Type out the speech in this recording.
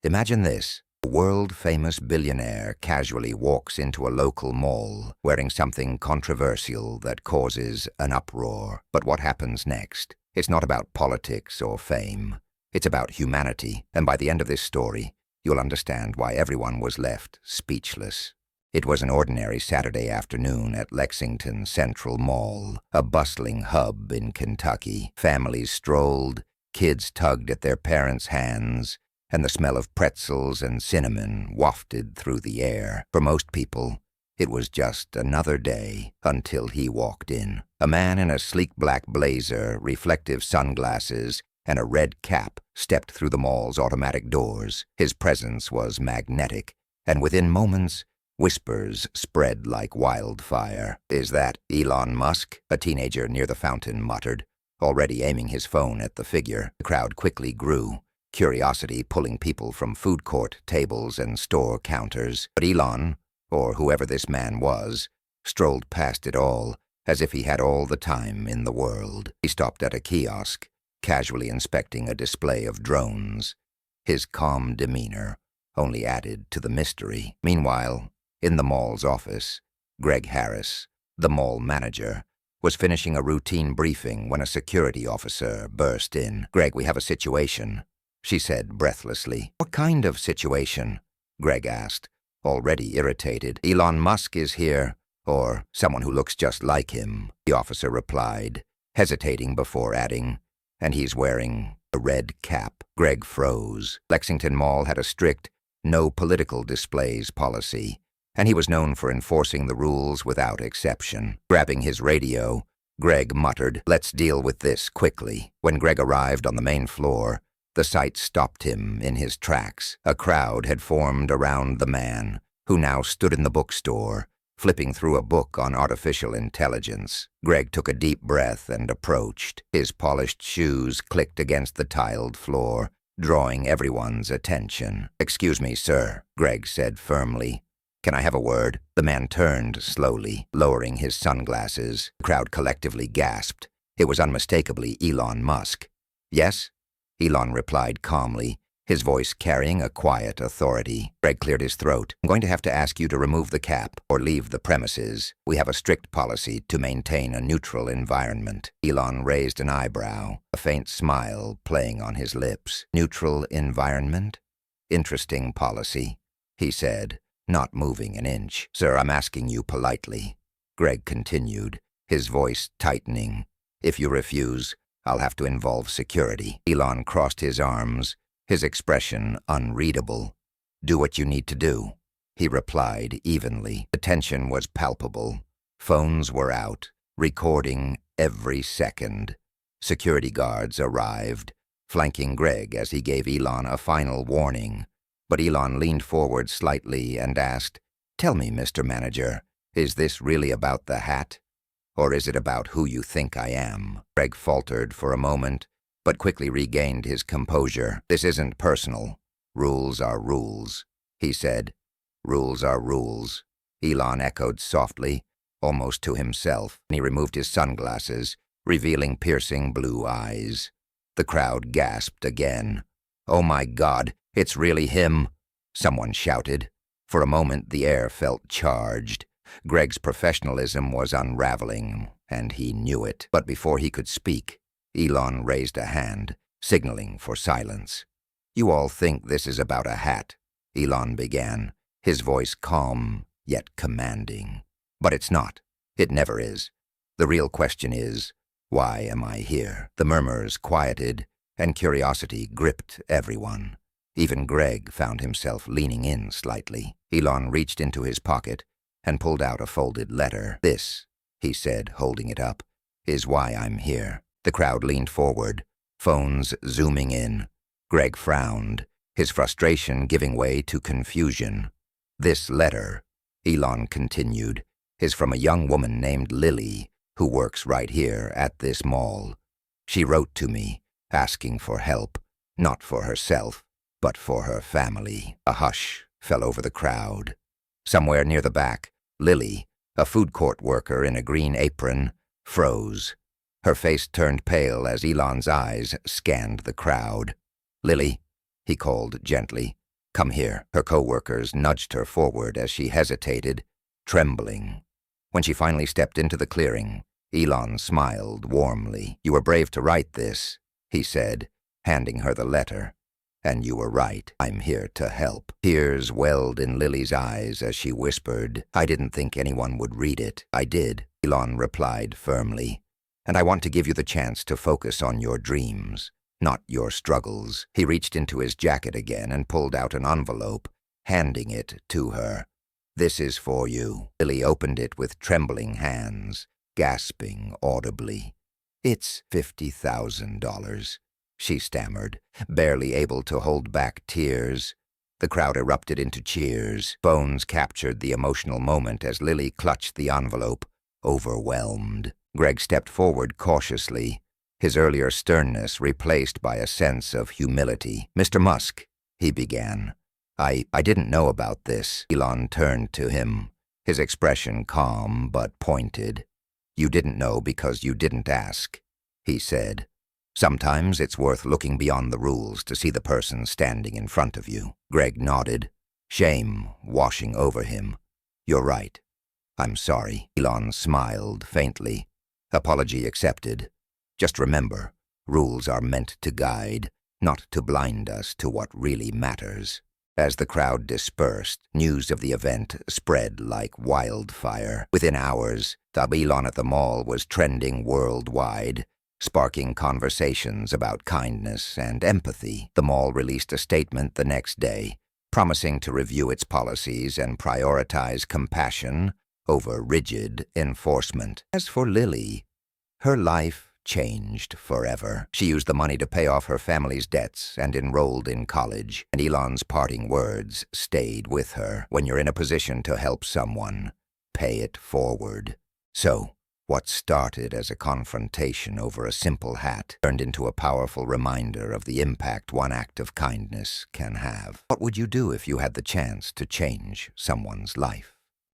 Imagine this. A world-famous billionaire casually walks into a local mall wearing something controversial that causes an uproar. But what happens next? It's not about politics or fame. It's about humanity, and by the end of this story, you'll understand why everyone was left speechless. It was an ordinary Saturday afternoon at Lexington Central Mall, a bustling hub in Kentucky. Families strolled, kids tugged at their parents' hands, and the smell of pretzels and cinnamon wafted through the air. For most people, it was just another day until he walked in. A man in a sleek black blazer, reflective sunglasses, and a red cap stepped through the mall's automatic doors. His presence was magnetic, and within moments, whispers spread like wildfire. "Is that Elon Musk?" a teenager near the fountain muttered, already aiming his phone at the figure. The crowd quickly grew, curiosity pulling people from food court tables and store counters. But Elon, or whoever this man was, strolled past it all, as if he had all the time in the world. He stopped at a kiosk, casually inspecting a display of drones. His calm demeanor only added to the mystery. Meanwhile, in the mall's office, Greg Harris, the mall manager, was finishing a routine briefing when a security officer burst in. "Greg, we have a situation," she said breathlessly. "What kind of situation?" Greg asked, already irritated. "Elon Musk is here, or someone who looks just like him," the officer replied, hesitating before adding, "and he's wearing a red cap." Greg froze. Lexington Mall had a strict, no political displays policy, and he was known for enforcing the rules without exception. Grabbing his radio, Greg muttered, "Let's deal with this quickly." When Greg arrived on the main floor, the sight stopped him in his tracks. A crowd had formed around the man, who now stood in the bookstore, flipping through a book on artificial intelligence. Greg took a deep breath and approached. His polished shoes clicked against the tiled floor, drawing everyone's attention. "Excuse me, sir," Greg said firmly. "Can I have a word?" The man turned slowly, lowering his sunglasses. The crowd collectively gasped. It was unmistakably Elon Musk. "Yes?" Elon replied calmly, his voice carrying a quiet authority. Greg cleared his throat. "I'm going to have to ask you to remove the cap or leave the premises. We have a strict policy to maintain a neutral environment." Elon raised an eyebrow, a faint smile playing on his lips. "Neutral environment? Interesting policy," he said, not moving an inch. "Sir, I'm asking you politely," Greg continued, his voice tightening. "If you refuse, I'll have to involve security." Elon crossed his arms, his expression unreadable. "Do what you need to do," he replied evenly. The tension was palpable. Phones were out, recording every second. Security guards arrived, flanking Greg as he gave Elon a final warning. But Elon leaned forward slightly and asked, "Tell me, Mr. Manager, is this really about the hat? Or is it about who you think I am?" Greg faltered for a moment, but quickly regained his composure. "This isn't personal. Rules are rules," he said. "Rules are rules," Elon echoed softly, almost to himself. He removed his sunglasses, revealing piercing blue eyes. The crowd gasped again. "Oh my God, it's really him!" someone shouted. For a moment, the air felt charged. Greg's professionalism was unraveling, and he knew it. But before he could speak, Elon raised a hand, signaling for silence. "You all think this is about a hat," Elon began, his voice calm yet commanding. "But it's not. It never is. The real question is, why am I here?" The murmurs quieted, and curiosity gripped everyone. Even Greg found himself leaning in slightly. Elon reached into his pocket and pulled out a folded letter. "This," he said, holding it up, "is why I'm here." The crowd leaned forward, phones zooming in. Greg frowned, his frustration giving way to confusion. "This letter," Elon continued, "is from a young woman named Lily, who works right here at this mall. She wrote to me, asking for help, not for herself, but for her family." A hush fell over the crowd. Somewhere near the back, Lily, a food court worker in a green apron, froze. Her face turned pale as Elon's eyes scanned the crowd. "Lily," he called gently, Come here. Her co-workers nudged her forward as she hesitated, trembling. When she finally stepped into the clearing, Elon smiled warmly. You were brave to write this, he said, handing her the letter. And you were right. I'm here to help. Tears welled in Lily's eyes as she whispered, I didn't think anyone would read it. I did, Elon replied firmly. And I want to give you the chance to focus on your dreams, not your struggles. He reached into his jacket again and pulled out an envelope, handing it to her. This is for you. Lily opened it with trembling hands, gasping audibly. It's $50,000, she stammered, barely able to hold back tears. The crowd erupted into cheers. Bones captured the emotional moment as Lily clutched the envelope, overwhelmed. Greg stepped forward cautiously, his earlier sternness replaced by a sense of humility. Mr. Musk, he began. I didn't know about this. Elon turned to him, his expression calm but pointed. You didn't know because you didn't ask, he said. Sometimes it's worth looking beyond the rules to see the person standing in front of you. Greg nodded, shame washing over him. You're right. I'm sorry. Elon smiled faintly. Apology accepted. Just remember, rules are meant to guide, not to blind us to what really matters. As the crowd dispersed, news of the event spread like wildfire. Within hours, the Elon at the mall was trending worldwide, sparking conversations about kindness and empathy. The mall released a statement the next day, promising to review its policies and prioritize compassion over rigid enforcement. As for Lily, her life changed forever. She used the money to pay off her family's debts and enrolled in college, and Elon's parting words stayed with her. When you're in a position to help someone, pay it forward. So, what started as a confrontation over a simple hat turned into a powerful reminder of the impact one act of kindness can have. What would you do if you had the chance to change someone's life?